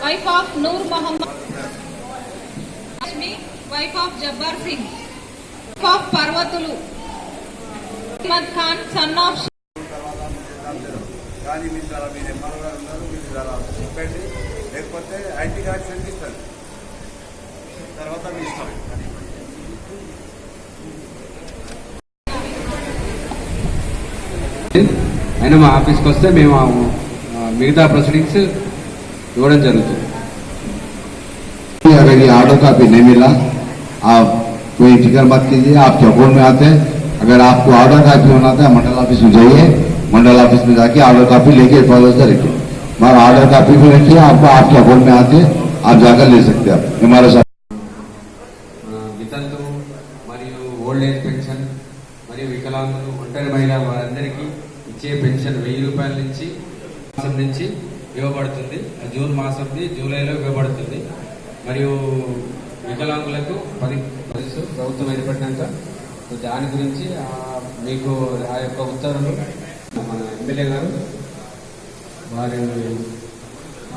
wife of Noor Muhammad, Ashmi, wife of Jabbar Singh, wife of Parvatulu, Ahmad Khan, son of కానీ మీ ద్వారా మీరు MRO గారు ఉన్నారు, మీరు ద్వారా చెప్పండి, లేకపోతే ఐటీ కార్డ్ చెల్లిస్తాను తర్వాత మీ ఇష్టం. అయినా మా ఆఫీస్కి వస్తే మేము మిగతా ప్రొసీడింగ్స్ ఇవ్వడం జరుగుతుంది. अगर ये ऑर्डर कॉपी नहीं मिला आप कोई फिक्र मत कीजिए, आपके अकाउंट में आते हैं। अगर आपको ऑर्डर कॉपी होना था मंडल ऑफिस में जाइए, मंडल ऑफिस में जाके ऑर्डर कॉपी लेके फॉलो से रखिए, मगर ऑर्डर कॉपी भी रखिए, आपको आपके अकाउंट में आते आप जाकर ले सकते हैं। आप हमारे साथ వితంతు మరియు ఓల్డ్ ఏజ్ పెన్షన్ మరియు వికలాంగులు ఒంటరి మహిళ వారందరికీ ఇచ్చే పెన్షన్ 1000 రూపాయల నుంచి మాసం నుంచి ఇవ్వబడుతుంది. జూన్ మాసంది జూలైలో ఇవ్వబడుతుంది. మరియు వికలాంగులకు 10 ప్రభుత్వం ఏర్పడినాక దాని గురించి మీకు ఆ యొక్క ఉత్తర్వులు మన ఎమ్మెల్యే గారు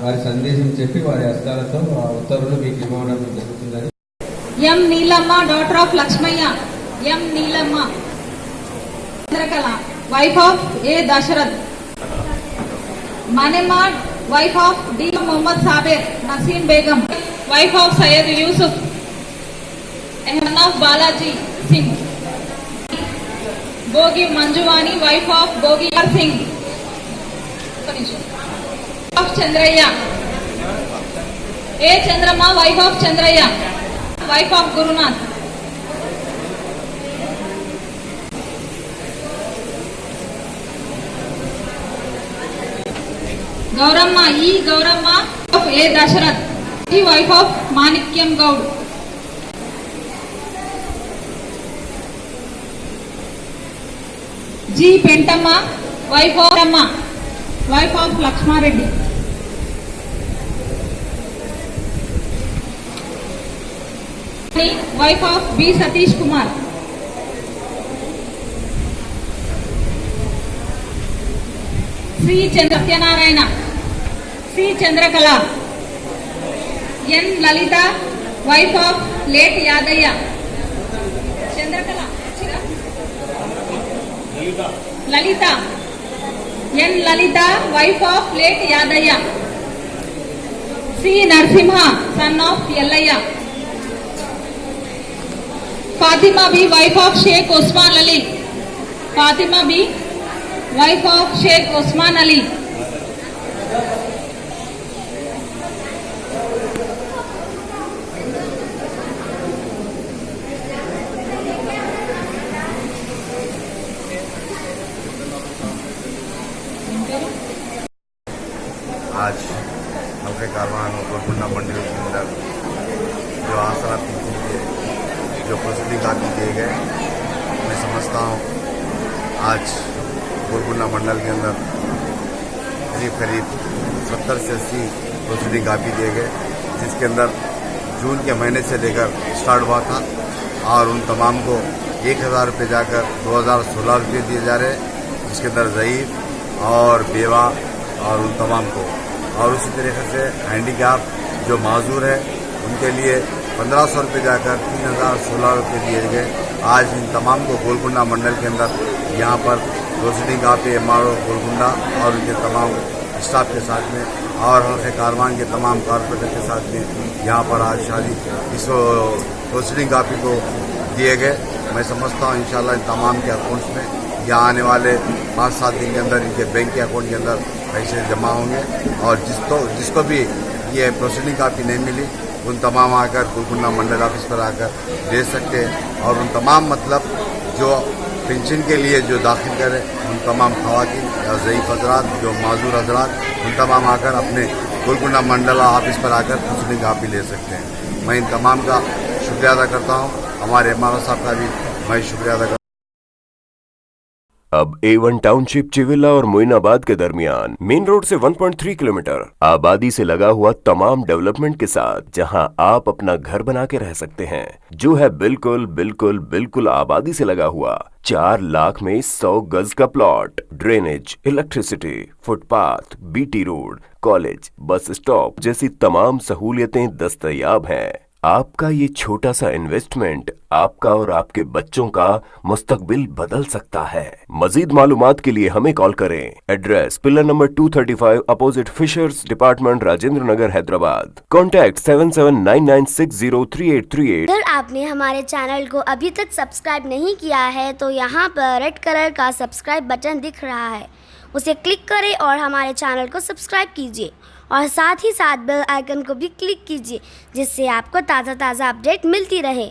వారి సందేశం చెప్పి వారి హస్తాలతో ఆ ఉత్తర్వులు మీకు ఇవ్వడం జరుగుతుందని. M Neelamma, daughter of Lakshmaiah, M Neelamma Chandrakala, wife of A Dasharath, Manema, wife of D Mohammed Sabir, Naseem Begum, wife of Syed Yusuf, son of Balaji Singh, Bhogi Manjuvani, wife of Bhogiyar Singh, of Chandraiah, A Chandramma, wife of Chandraiah, wife of Gurunath, Gowramma, E Gowramma of A Dasharath, E wife of Manikyam Goud, G Pentamma, wife of అమ్మ, wife of Lakshma Reddy, wife of B Satish Kumar, Shri Satyanarayana, Shri Chandrakala, N Lalitha, wife of late Yadaiah, Chandrakala Lalitha, N Lalitha, wife of late Yadaiah, C Narasimha, son of Yellaiah, Fatima Bi, wife of Sheikh Usman Ali, Fatima Bi, wife of Sheikh Usman Ali, आज नौके कारवान गोलकुंडा मंडी के अंदर जो आसरा जो proceeding copy दिए गए, मैं समझता हूँ आज गोलकुंडा मंडल के अंदर करीब 70 से 80 प्रोसीडिंग कापी दिए गए, जिसके अंदर जून के महीने से लेकर स्टार्ट हुआ था और उन तमाम को 1000 रुपये जाकर 2016 रुपये दिए जा रहे हैं, जिसके अंदर ज़ईफ और बेवा और उन तमाम को, और उसी तरीके से हैंडीकैप जो माजूर है उनके लिए 1500 रुपये जाकर 3016 रुपये दिए गए। आज इन तमाम को गोलकुंडा मंडल के अंदर यहाँ पर प्रोसीडिंग कापी एमआरओ गोलकुंडा और उनके तमाम स्टाफ के साथ में और हल्के कारवान के तमाम कारपोरेटर के साथ में यहाँ पर आज शादी इस प्रोसीडिंग कापी को दिए गए। मैं समझता हूँ इंशाल्लाह इन तमाम के अकाउंट्स में यहाँ आने वाले 5-7 दिन के अंदर इनके बैंक के अकाउंट के अंदर पैसे जमा होंगे, और जिसको भी ये प्रोसीडिंग कापी नहीं मिली उन तमाम आकर गोलकुंडा मंडल ऑफिस पर आकर दे सकते हैं, और उन तमाम मतलब जो पेंशन के लिए जो दाखिल करें उन तमाम खवातीन या ज़ईफ़ हजरात जो माजूर हजरात उन तमाम आकर अपने गोलकुंडा मंडल ऑफिस पर आकर प्रोसीडिंग कापी ले सकते हैं। मैं इन तमाम का शुक्रिया अदा करता हूँ, हमारे एमआरओ साहब का भी मैं शुक्रिया अदा करता हूँ। अब A1 टाउनशिप चिविला और मोइनाबाद के दरमियान मेन रोड से 1.3 किलोमीटर आबादी से लगा हुआ तमाम डेवलपमेंट के साथ जहां आप अपना घर बना के रह सकते हैं, जो है बिल्कुल बिल्कुल बिल्कुल आबादी से लगा हुआ। 4 लाख में 100 गज का plot, drainage, electricity, footpath, BT road, college, bus stop जैसी तमाम सहूलियतें दस्तयाब हैं। आपका ये छोटा सा इन्वेस्टमेंट आपका और आपके बच्चों का मुस्तकबिल बदल सकता है। मजीद मालूमात के लिए हमें कॉल करें। Address pillar number 235 opposite fishers department, Rajendra Nagar, Hyderabad. Contact 7799603838। अगर आपने हमारे चैनल को अभी तक सब्सक्राइब नहीं किया है तो यहाँ पर रेड कलर का सब्सक्राइब बटन दिख रहा है, उसे क्लिक करें और हमारे चैनल को सब्सक्राइब कीजिए और साथ ही साथ बेल आइकन को भी क्लिक कीजिए, जिससे आपको ताज़ा अपडेट मिलती रहे।